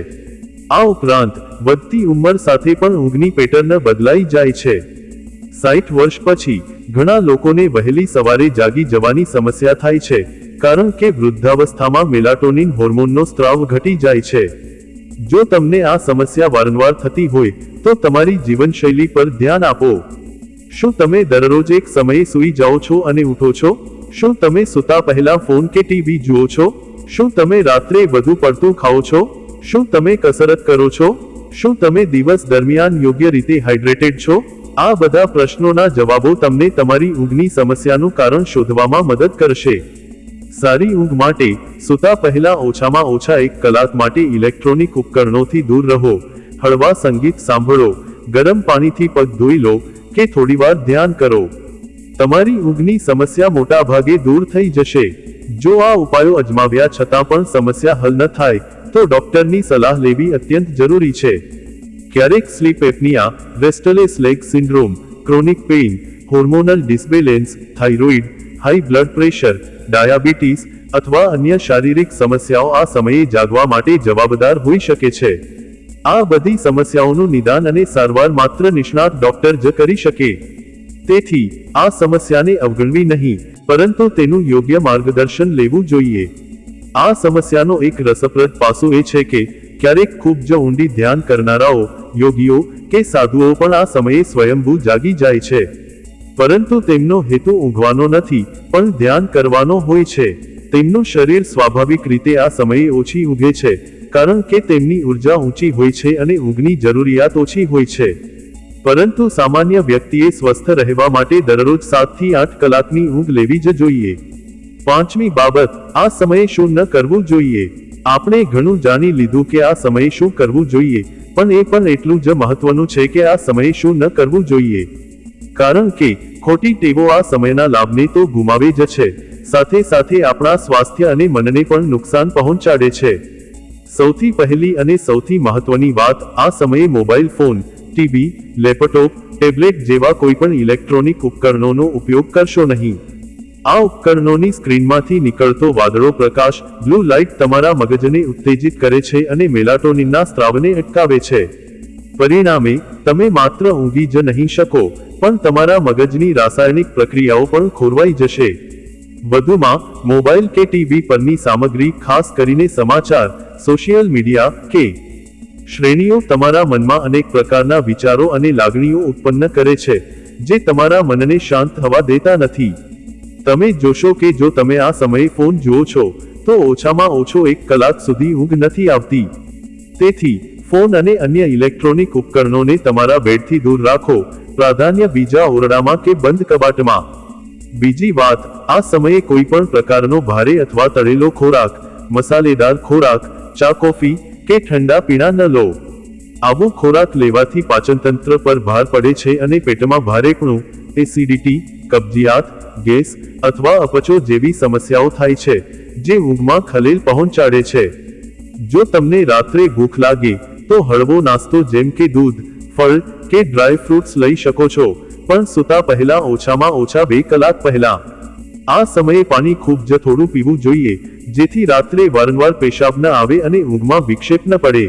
આ ઉપરાંત વધતી ઉંમર સાથે પણ ઊંઘની પેટર્ન બદલાઈ જાય છે. 60 વર્ષ પછી ઘણા લોકોને વહેલી સવારે જાગી જવાની સમસ્યા થાય છે, કારણ કે વૃદ્ધાવસ્થામાં મેલાટોનિન હોર્મોનનો સ્ત્રાવ ઘટી જાય છે. જો તમને આ સમસ્યા વારંવાર થતી હોય તો તમારી જીવનશૈલી પર ધ્યાન આપો. શું તમે દરરોજ એક સમયે સૂઈ જાઓ છો અને ઉઠો છો? શું તમે સૂતા પહેલા ફોન કે ટીવી જુઓ છો? શું તમે રાત્રે વધુ પડતું ખાઓ છો? શું તમે કસરત કરો છો? શું તમે દિવસ દરમિયાન યોગ્ય રીતે હાઇડ્રેટેડ છો? આ બધા પ્રશ્નોના જવાબો તમને તમારી ઊંઘની સમસ્યાનું કારણ શોધવામાં મદદ કરશે. સારી ઊંઘ માટે સૂતા પહેલા ઓછામાં ઓછા 1 કલાક માટે ઇલેક્ટ્રોનિક ઉપકરણોથી દૂર રહો. હળવા સંગીત સાંભળો, ગરમ પાણીથી પગ ધોઈ લો કે થોડીવાર ધ્યાન કરો. તમારી ઊંઘની સમસ્યા મોટા ભાગે દૂર થઈ જશે. જો આ ઉપાયો અજમાવ્યા છતાં પણ સમસ્યા હલ ન થાય તો ડોક્ટરની સલાહ લેવી અત્યંત જરૂરી છે. ક્યારેક sleep apnoea, restless leg syndrome, chronic pain, hormonal disbalance, thyroid, high blood pressure, diabetes અથવા અન્ય શારીરિક સમસ્યાઓ આ સમયે જાગવા માટે જવાબદાર હોઈ શકે છે. આ બધી સમસ્યાઓનું નિદાન અને સારવાર માત્ર નિષ્ણાત ડોક્ટર જ કરી શકે. તેથી આ સમસ્યાને અવગણવી નહીં, પરંતુ તેનું યોગ્ય માર્ગદર્શન લેવું જોઈએ. આ સમસ્યાનો એક રસપ્રદ પાસું એ છે કે ક્યારેક ખૂબ જ ઊંડી ધ્યાન કરનારાઓ, યોગીઓ કે સાધુઓ પણ આ સમયે સ્વયંભૂ જાગી જાય છે. પરંતુ તેમનો હેતુ ઊંઘવાનો નથી, પણ ધ્યાન કરવાનો હોય છે. તેમનું શરીર સ્વાભાવિક રીતે આ સમયે ઓછી ઊંઘે છે, કારણ કે તેમની ઉર્જા ઊંચી હોય છે અને ઊંઘની જરૂરિયાત ઓછી હોય છે. પરંતુ સામાન્ય વ્યક્તિએ સ્વસ્થ રહેવા માટે દરરોજ 7 થી 8 કલાકની ઊંઘ લેવી જ જોઈએ. પાંચમી બાબત, આ સમયે શું ન કરવું જોઈએ. આપણે ઘણું જાણી લીધું કે આ સમયે શું કરવું જોઈએ, પણ એ પણ એટલું જ મહત્વનું છે કે આ સમયે શું ન કરવું જોઈએ. કારણ કે ખોટી ટેવો આ સમયના લાભને તો ગુમાવે જ છે, સાથે સાથે આપણા સ્વાસ્થ્ય અને મનને પણ નુકસાન પહોંચાડે છે. સૌથી પહેલી અને સૌથી મહત્વની વાત, આ સમયે mobile phone, TV, laptop, tablet જેવા કોઈપણ ઇલેક્ટ્રોનિક ઉપકરણોનો ઉપયોગ કરશો નહીં. આ ઉપકરણોની સ્ક્રીનમાંથી નીકળતો વાદળો પ્રકાશ, બ્લુ લાઇટ તમારા મગજને ઉત્તેજિત કરે છે અને મેલાટોનિનના સ્ત્રાવને અટકાવે છે. પરિણામે તમે માત્ર ઊંઘી જ નહીં શકો, પણ તમારા મગજની રાસાયણિક પ્રક્રિયાઓ પણ ખોરવાઈ જશે. વધુમાં મોબાઈલ કે ટીવી પરની સામગ્રી, ખાસ કરીને સમાચાર, સોશિયલ મીડિયા કે શ્રેણીઓ તમારા મનમાં અનેક પ્રકારના વિચારો અને લાગણીઓ ઉત્પન્ન કરે છે, જે તમારા મનને શાંત થવા દેતા નથી. તમે જોશો કે જો તમે આ સમયે ફોન જુઓ છો તો ઓછામાં ઓછો 1 કલાક સુધી ઊંઘ નથી આવતી. તેથી ફોન અને અન્ય ઇલેક્ટ્રોનિક ઉપકરણોને તમારા બેડથી દૂર રાખો, પ્રાધાન્ય બીજા ઓરડામાં કે બંધ કબાટમાં. બીજી વાત, આ સમયે કોઈ પણ પ્રકારનો ભારે અથવા તળેલો ખોરાક, મસાલેદાર ખોરાક, ચા કોફી કે ઠંડા પીણા ન લો. આવો ખોરાક લેવાથી પાચનતંત્ર પર ભાર પડે છે અને પેટમાં ભારેપણું, એસિડિટી, કબજિયાત, ગેસ અથવા અપચો જેવી સમસ્યાઓ થાય છે, જે ઊંઘમાં ખલેલ પહોંચાડે છે. જો તમને રાત્રે ભૂખ લાગે તો હળવો નાસ્તો જેમ કે દૂધ, ફળ કે ડ્રાય ફ્રૂટ્સ લઈ શકો છો, પણ સૂતા પહેલા ઓછામાં ઓછા 2 કલાક પહેલા. આ સમયે પાણી ખૂબ જ થોડું પીવું જોઈએ, જેથી રાત્રે વારંવાર પેશાબ ન આવે અને ઊંઘમાં વિક્ષેપ ન પડે.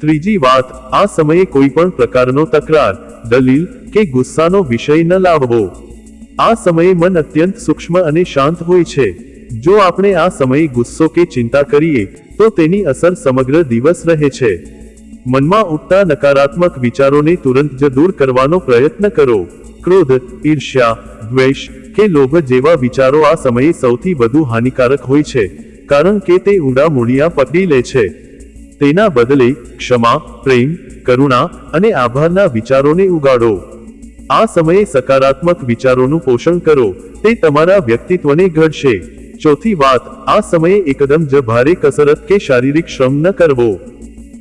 ત્રીજી વાત, આ સમયે કોઈ પણ પ્રકારનો તકરાર, દલીલ કે ગુસ્સાનો વિષય ન લાવવો. આ સમયે મન અત્યંત સૂક્ષ્મ અને શાંત હોય છે. જો આપણે આ સમયે ગુસ્સો કે ચિંતા કરીએ તો તેની અસર સમગ્ર દિવસ રહે છે. મનમાં ઉઠતા નકારાત્મક વિચારોને તુરંત જ દૂર કરવાનો પ્રયત્ન કરો. ક્રોધ, ઈર્ષ્યા, દ્વેષ કે લોભ જેવા વિચારો આ સમયે સૌથી વધુ હાનિકારક હોય છે, કારણ કે તે ઊંડા મૂળિયા પકડી લે છે. તેના બદલે ક્ષમા, પ્રેમ, કરુણા અને આભારના વિચારોને ઉગાડો. આ સમયે સકારાત્મક વિચારોનું પોષણ કરો, તે તમારા વ્યક્તિત્વને ઘડશે. ચોથી વાત, આ સમયે એકદમ જ ભારે કસરત કે શારીરિક શ્રમ ન કરવો.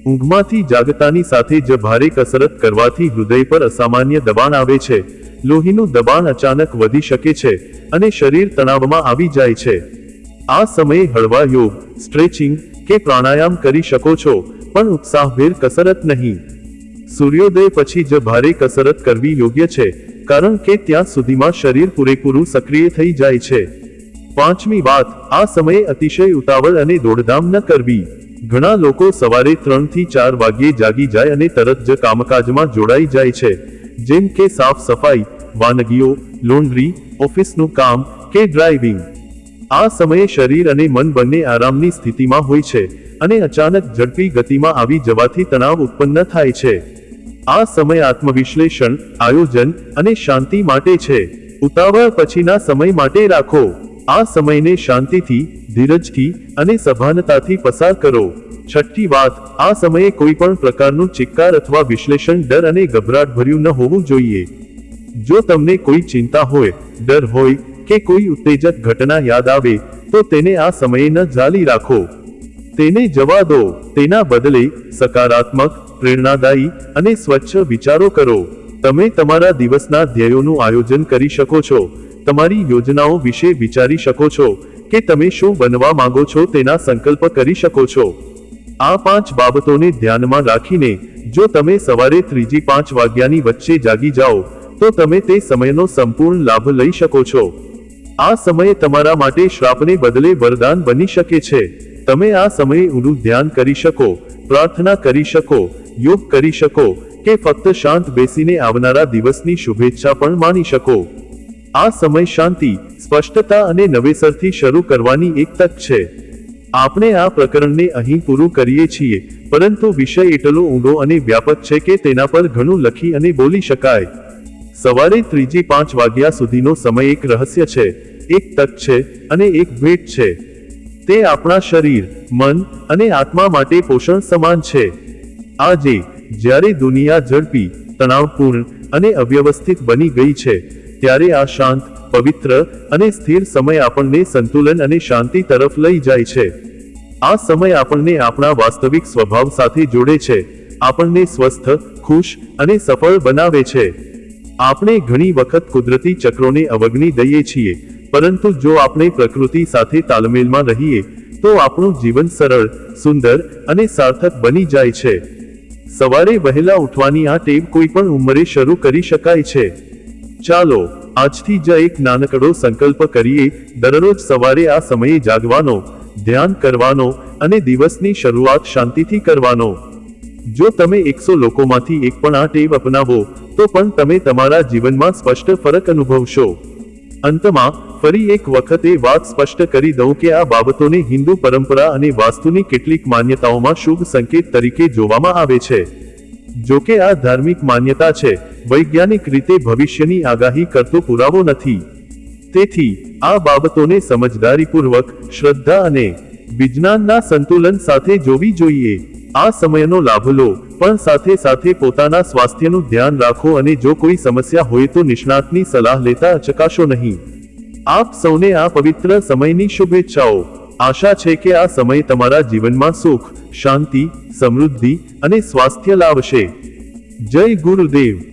ઊંઘમાંથી જાગતાની સાથે જ ભારે કસરત કરવાથી હૃદય પર અસામાન્ય દબાણ આવે છે, લોહીનું દબાણ અચાનક વધી શકે છે અને શરીર તણાવમાં આવી જાય છે. આ સમયે હળવા યોગ, સ્ટ્રેચિંગ કે પ્રાણાયામ કરી શકો છો, પણ ઉત્સાહભેર કસરત નહીં. સૂર્યોદય પછી જ ભારે કસરત કરવી યોગ્ય છે, કારણ કે ત્યાં સુધીમાં શરીર પૂરેપૂરું સક્રિય થઈ જાય છે. પાંચમી વાત, આ સમયે અતિશય ઉતાવળ અને દોડધામ ન કરવી. ઘણા લોકો સવારે 3 થી 4 વાગ્યે જાગી જાય અને તરત જ કામકાજમાં જોડાઈ જાય છે, જેમ કે સાફ સફાઈ, વાનગીઓ, લોન્ડ્રી, ઓફિસનું કામ કે ડ્રાઇવિંગ. આ સમયે શરીર અને મન બંને આરામની સ્થિતિમાં હોય છે અને અચાનક ઝડપી ગતિમાં આવી જવાથી તણાવ ઉત્પન્ન થાય છે. આ સમય આત્મવિશ્લેષણ, આયોજન અને શાંતિ માટે છે. ઉતાવળ પછીના સમય માટે રાખો. આ સમયને શાંતિથી, ધીરજથી અને સભાનતાથી પસાર કરો. છઠ્ઠી વાત, આ સમયે કોઈ પણ પ્રકારનું ચિક્કાર અથવા વિશ્લેષણ ડર અને ગભરાટ ભર્યું ન હોવું જોઈએ. જો તમને કોઈ ચિંતા હોય, ડર હોય કે કોઈ ઉત્તેજક ઘટના યાદ આવે તો તેને આ સમયે ન ઝાલી રાખો. તેને જવા દો. તેના બદલે સકારાત્મક, પ્રેરણાદાયી અને સ્વચ્છ વિચારો કરો. તમે તમારા દિવસના ધ્યેયોનું આયોજન કરી શકો છો, તમારી યોજનાઓ વિશે વિચારી શકો છો કે તમે શું બનવા માંગો છો તેના સંકલ્પ કરી શકો છો. આ 5 બાબતોને ધ્યાનમાં રાખીને જો તમે સવારે 3 થી 5 વાગ્યાની વચ્ચે જાગી જાઓ તો તમે તે સમયનો સંપૂર્ણ લાભ લઈ શકો છો. આ સમય તમારા માટે શ્રાપને બદલે વરદાન બની શકે છે. તમે આ સમયે ઊંડું ધ્યાન કરી શકો, પ્રાર્થના કરી શકો, યોગ કરી શકો કે ફક્ત શાંત બેસીને આવનારા દિવસની શુભેચ્છા પણ માણી શકો. આ સમય શાંતિ, સ્પષ્ટતા અને નવેસરથી શરૂ કરવાની એક તક છે. આપણે આ પ્રકરણને અહીં પૂરું કરીએ છીએ, પરંતુ વિષય એટલો ઊંડો અને વ્યાપક છે કે તેના પર ઘણું લખી અને બોલી શકાય. સવારે 3 થી 5 વાગ્યા સુધીનો સમય એક રહસ્ય છે, એક તક છે અને એક ભેટ છે. તે આપણા શરીર, મન અને આત્મા માટે પોષણ સમાન છે. આજે જ્યારે દુનિયા ઝડપી, તણાવપૂર્ણ અને અવ્યવસ્થિત બની ગઈ છે, ત્યારે આ શાંત, પવિત્ર અને સ્થિર સમય આપણને સંતુલન અને શાંતિ તરફ લઈ જાય છે. આ સમય આપણને આપણા વાસ્તવિક સ્વભાવ સાથે જોડે છે, આપણને સ્વસ્થ, ખુશ અને સફળ બનાવે છે. આપણે ઘણી વખત કુદરતી ચક્રોને અવગણી દઈએ છીએ, પરંતુ જો આપણે પ્રકૃતિ સાથે તાલમેલમાં રહીએ તો આપણું જીવન સરળ, સુંદર અને સાર્થક બની જાય છે. સવારે વહેલા ઉઠવાની આ ટેવ કોઈ પણ ઉંમરે શરૂ કરી શકાય છે. ચાલો આજથી જ એક નાનકડો સંકલ્પ કરીએ, દરરોજ સવારે આ સમયે જાગવાનો, ધ્યાન કરવાનો અને દિવસની શરૂઆત શાંતિથી કરવાનો. જો તમે 100 લોકોમાંથી એક પણ આ ટેવ અપનાવો તો પણ તમે તમારા જીવનમાં સ્પષ્ટ ફરક અનુભવશો. અંતમાં ફરી એક વખત એ વાત સ્પષ્ટ કરી દઉં કે આ બાબતોને હિન્દુ પરંપરા અને વાસ્તુની કેટલીક માન્યતાઓમાં શુભ સંકેત તરીકે જોવામાં આવે છે. જો કે આ ધાર્મિક માન્યતા છે, વૈજ્ઞાનિક રીતે ભવિષ્યની આગાહી કરતો પુરાવો નથી. તેથી આ બાબતોને સમજદારીપૂર્વક, શ્રદ્ધા અને વિજ્ઞાનના સંતુલન સાથે જોવી જોઈએ. આ સમયનો લાભ લો, પણ સાથે સાથે પોતાના સ્વાસ્થ્યનું ધ્યાન રાખો અને જો કોઈ સમસ્યા હોય તો નિષ્ણાતની સલાહ લેતા અચકાશો નહીં. આપ સૌને આ પવિત્ર સમયની શુભેચ્છાઓ. આશા છે કે આ સમય તમારા જીવનમાં સુખ, શાંતિ, સમૃદ્ધિ અને સ્વાસ્થ્ય લાવશે. જય ગુરુદેવ.